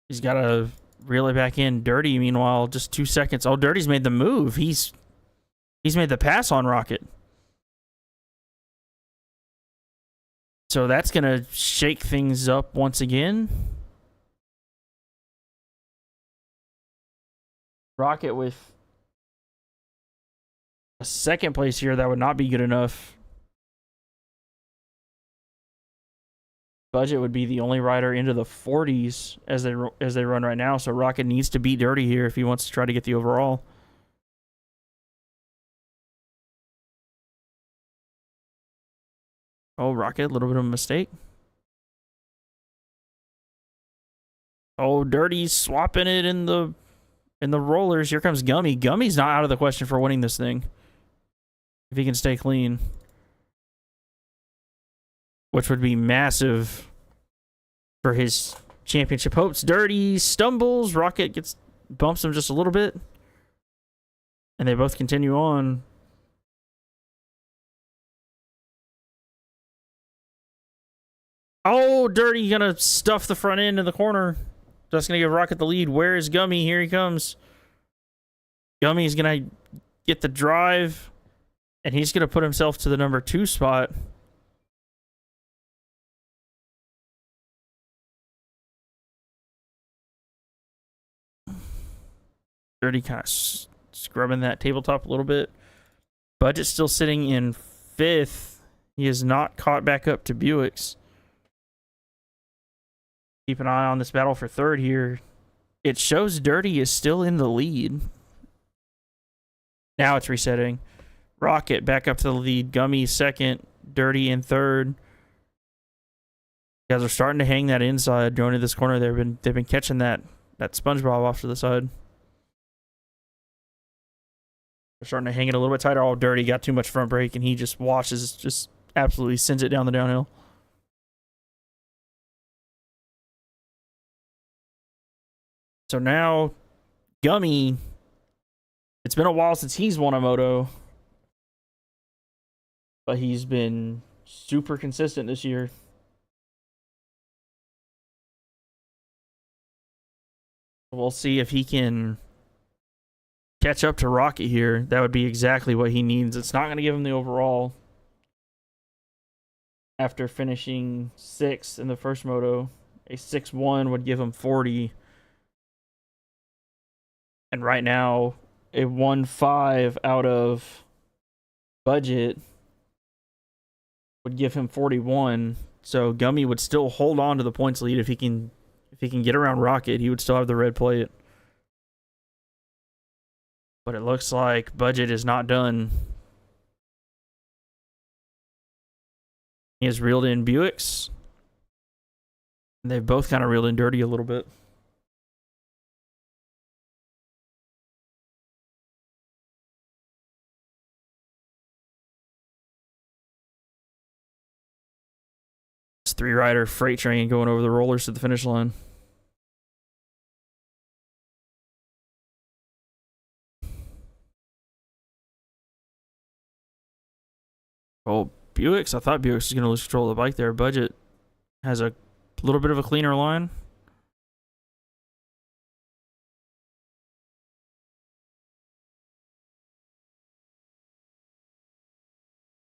He's got to reel it back in. Dirty, meanwhile, just 2 seconds. Oh, Dirty's made the move. He's made the pass on Rocket. So that's going to shake things up once again. Rocket with a 2nd place here, that would not be good enough. Budget would be the only rider into the 40s as they run right now. So Rocket needs to beat Dirty here if he wants to try to get the overall. Oh, Rocket, a little bit of a mistake. Oh, Dirty's swapping it in the rollers. Here comes Gumey. Gumey's not out of the question for winning this thing if he can stay clean, which would be massive for his championship hopes. Dirty stumbles. Rocket bumps him just a little bit, and they both continue on. Oh, Dirty gonna stuff the front end in the corner. Just gonna give Rocket the lead. Where is Gumey? Here he comes. Gumey's gonna get the drive, and he's gonna put himself to the number 2 spot. Dirty kind of scrubbing that tabletop a little bit. Budget's still sitting in 5th. He is not caught back up to Buix. Keep an eye on this battle for 3rd here. It shows Dirty is still in the lead. Now it's resetting. Rocket back up to the lead. Gumey 2nd. Dirty in 3rd. You guys are starting to hang that inside going to this corner. They've been catching that SpongeBob off to the side. They're starting to hang it a little bit tighter. All Dirty got too much front brake and he just washes, just absolutely sends it down the downhill. So now Gumey, it's been a while since he's won a moto, but he's been super consistent this year. We'll see if he can catch up to Rocket here. That would be exactly what he needs. It's not going to give him the overall after finishing 6th in the first moto. A 6-1 would give him 40. And right now, a 1-5 out of budget would give him 41. So Gumey would still hold on to the points lead if he can get around Rocket. He would still have the red plate. But it looks like Budget is not done. He has reeled in Buix. And they've both kind of reeled in Dirty a little bit. It's 3-rider freight train going over the rollers to the finish line. Oh, Buix. I thought Buix was going to lose control of the bike there. Budget has a little bit of a cleaner line.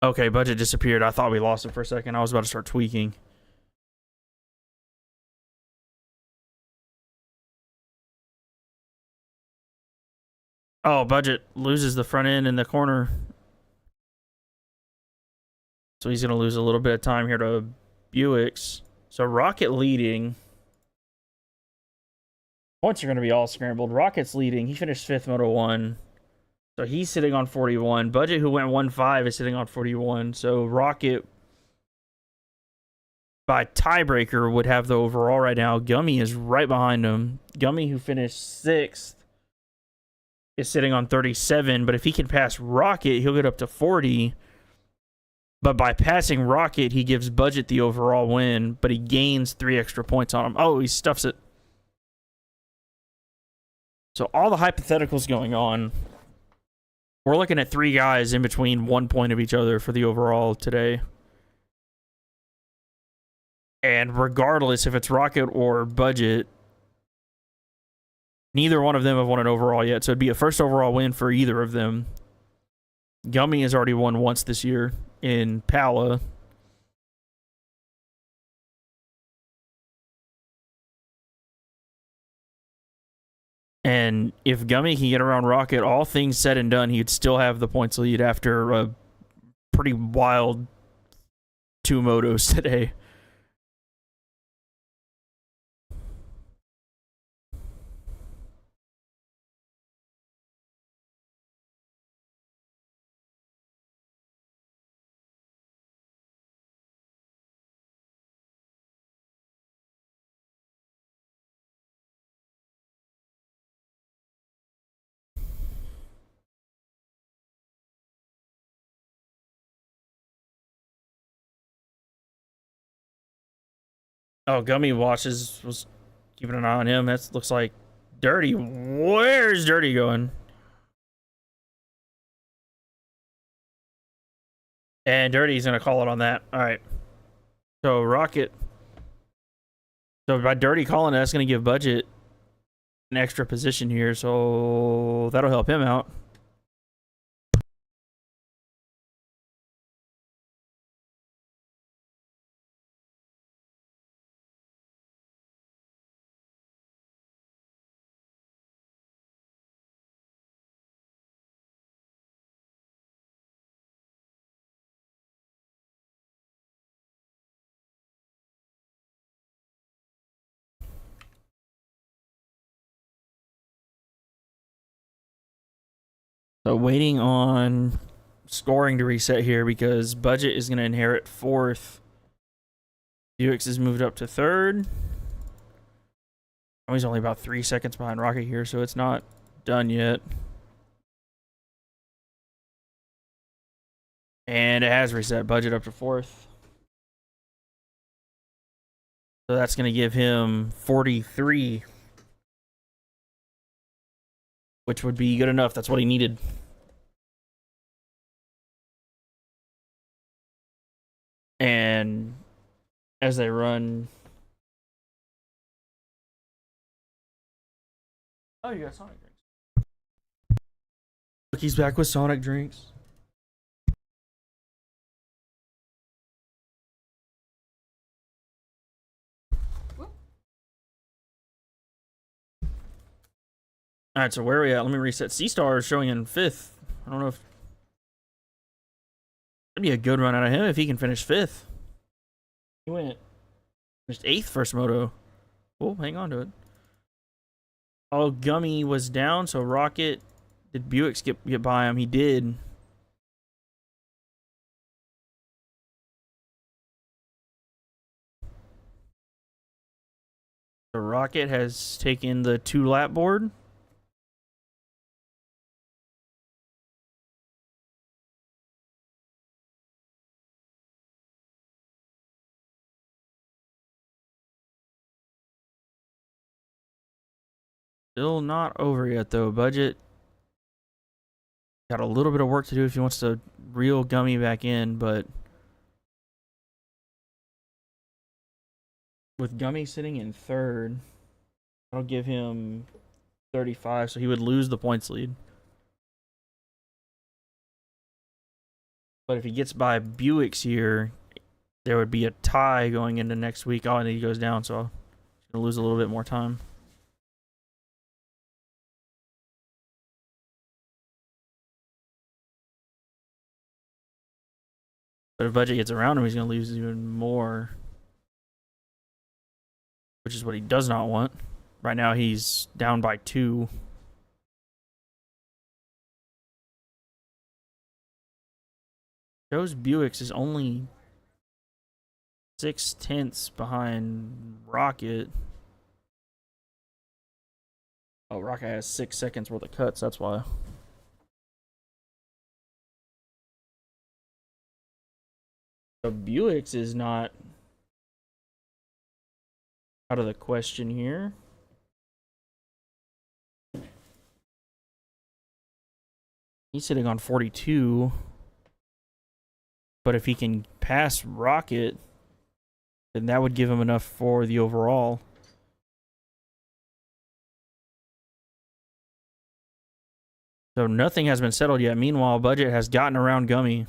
Okay, Budget disappeared. I thought we lost it for a second. I was about to start tweaking. Oh, Budget loses the front end in the corner. So he's going to lose a little bit of time here to Buix. So Rocket leading. Points are going to be all scrambled. Rocket's leading. He finished 5th Moto 1. So he's sitting on 41. Budget, who went 1-5, is sitting on 41. So Rocket, by tiebreaker, would have the overall right now. Gumey is right behind him. Gumey, who finished 6th, is sitting on 37. But if he can pass Rocket, he'll get up to 40. But by passing Rocket, he gives Budget the overall win, but he gains 3 extra points on him. Oh, he stuffs it. So all the hypotheticals going on. We're looking at 3 guys in between 1 point of each other for the overall today. And regardless if it's Rocket or Budget, neither one of them have won an overall yet. So it'd be a first overall win for either of them. Gumey has already won once this year in Pala. And if Gumey can get around Rocket, all things said and done, he'd still have the points lead after a pretty wild 2 motos today. Oh, Gumey was keeping an eye on him. That looks like Dirty. Where's Dirty going? And Dirty's going to call it on that. All right. So Rocket. So by Dirty calling it, that's going to give Budget an extra position here. So that'll help him out. So waiting on scoring to reset here because Budget is going to inherit fourth. Buix is moved up to third. Oh, he's only about 3 seconds behind Rocket here, so it's not done yet. And it has reset Budget up to fourth. So that's going to give him 43, which would be good enough. That's what he needed. And as they run... Oh, you got Sonic drinks. He's back with Sonic drinks. Alright, so where are we at? Let me reset. C-Star is showing in fifth. I don't know if... That'd be a good run out of him if he can finish fifth. He went... Finished eighth first moto. Oh, hang on to it. Oh, Gummy was down, so Rocket... Did Buix get by him? He did. The Rocket has taken the 2-lap board. Still not over yet, though. Budget got a little bit of work to do if he wants to reel Gummy back in, but with Gummy sitting in third, that'll give him 35, so he would lose the points lead. But if he gets by Buix here, there would be a tie going into next week. Oh, and he goes down, so he's going to lose a little bit more time. But if Budget gets around him, he's going to lose even more. Which is what he does not want. Right now, he's down by 2. Shows Buix is only 6/10 behind Rocket. Oh, Rocket has 6 seconds worth of cuts, that's why. So Buix is not out of the question here. He's sitting on 42. But if he can pass Rocket, then that would give him enough for the overall. So nothing has been settled yet. Meanwhile, Budget has gotten around Gummy.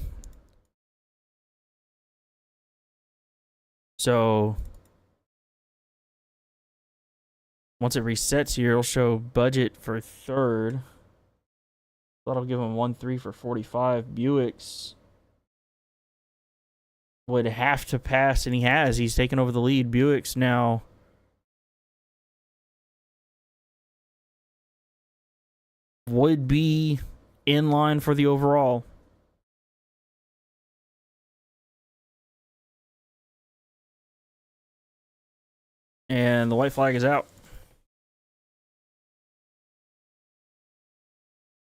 So once it resets here, it'll show Budget for third. That'll give him 1-3 for 45. Buix would have to pass, and he has. He's taken over the lead. Buix now would be in line for the overall. And the white flag is out.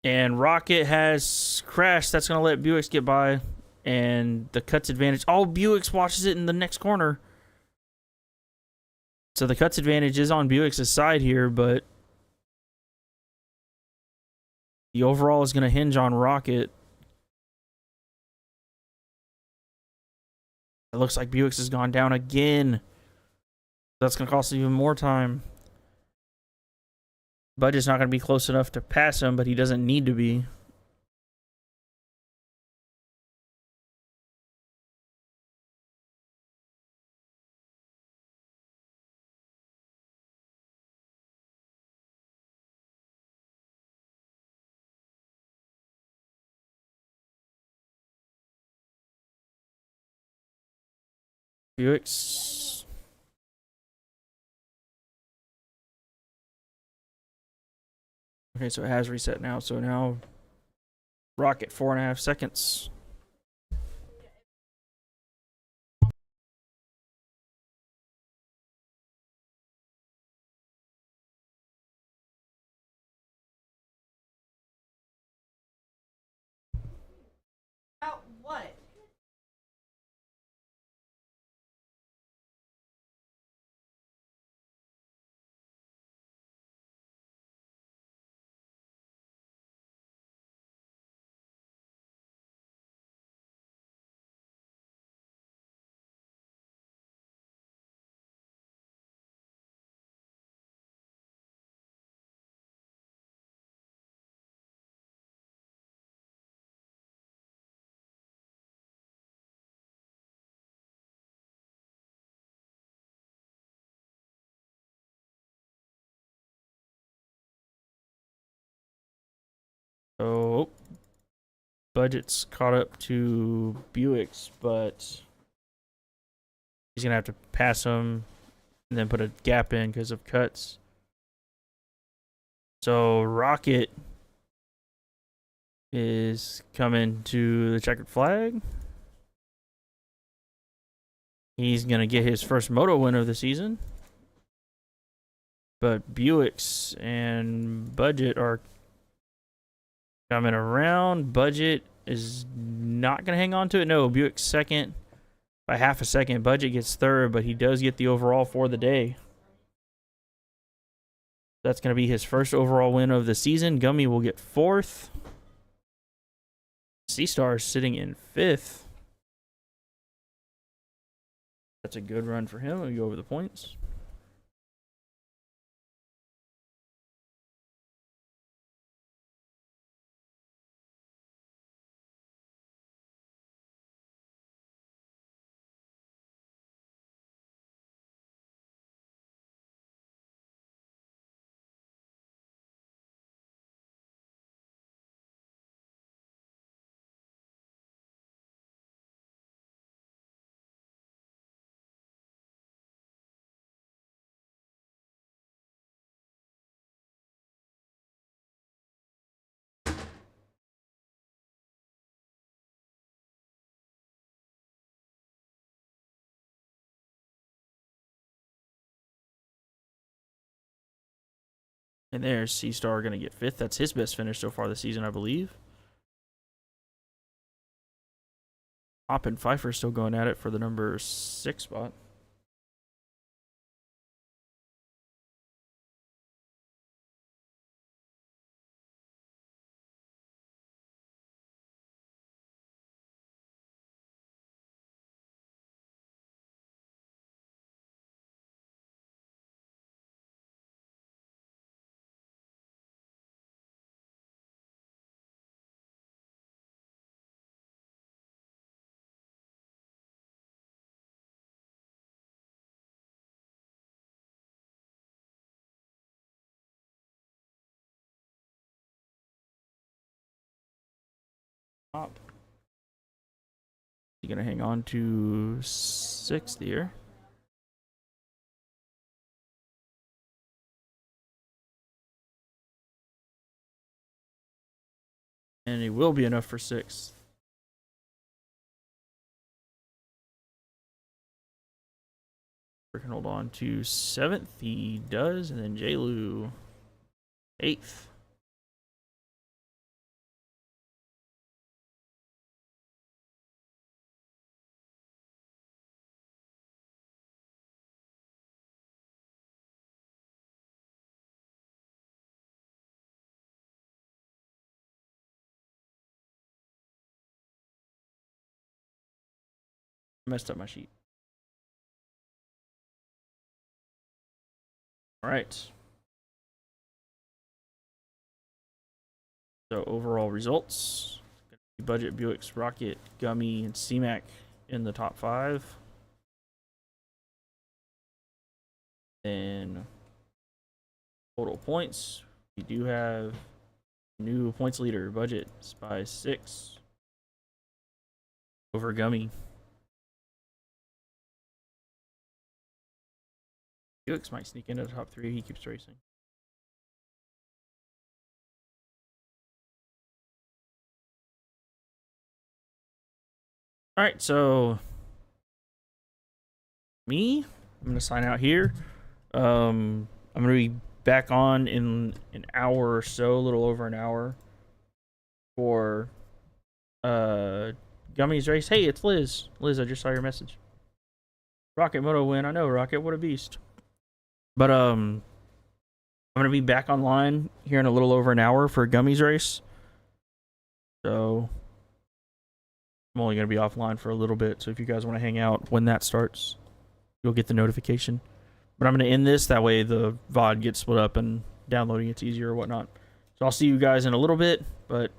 And Rocket has crashed. That's going to let Buix get by. And the cuts advantage. Oh, Buix watches it in the next corner. So the cuts advantage is on Buix's side here, but the overall is going to hinge on Rocket. It looks like Buix has gone down again. That's going to cost even more time. Budget's not going to be close enough to pass him, but he doesn't need to be. Buix. Okay, so it has reset now. So now Rocket 4.5 seconds. What? So budget's caught up to Buix, but he's gonna have to pass him and then put a gap in because of cuts. So Rocket is coming to the checkered flag. He's gonna get his first moto win of the season. But Buix and Budget are coming around. Budget is not going to hang on to it. No, Buick second by half a second. Budget gets third, but he does get the overall for the day. That's going to be his first overall win of the season. Gumey will get fourth. Seastar is sitting in fifth. That's a good run for him. Let me go over the points. And there's Seastar going to get fifth. That's his best finish so far this season, I believe. Hop and Pfeiffer still going at it for the number 6 spot. Hop. He's going to hang on to 6th here. And it will be enough for 6th. We can hold on to 7th. He does. And then J-Lu 8th. Messed up my sheet. All right. So overall results. Budget, Buix, Rocket, Gumey, and C-Mac in the top 5. Then total points. We do have new points leader, Budget by 6 over Gumey. Buix might sneak into the top 3. He keeps racing. All right, so I'm gonna sign out here. I'm gonna be back on in an hour or so, a little over an hour, for Gumey's race. Hey, it's Liz. Liz, I just saw your message. Rocket Moto win. I know, Rocket. What a beast. But I'm gonna be back online here in a little over an hour for Gumey's race. So I'm only gonna be offline for a little bit. So if you guys want to hang out when that starts, you'll get the notification. But I'm gonna end this, that way the VOD gets split up and downloading it's easier or whatnot. So I'll see you guys in a little bit, but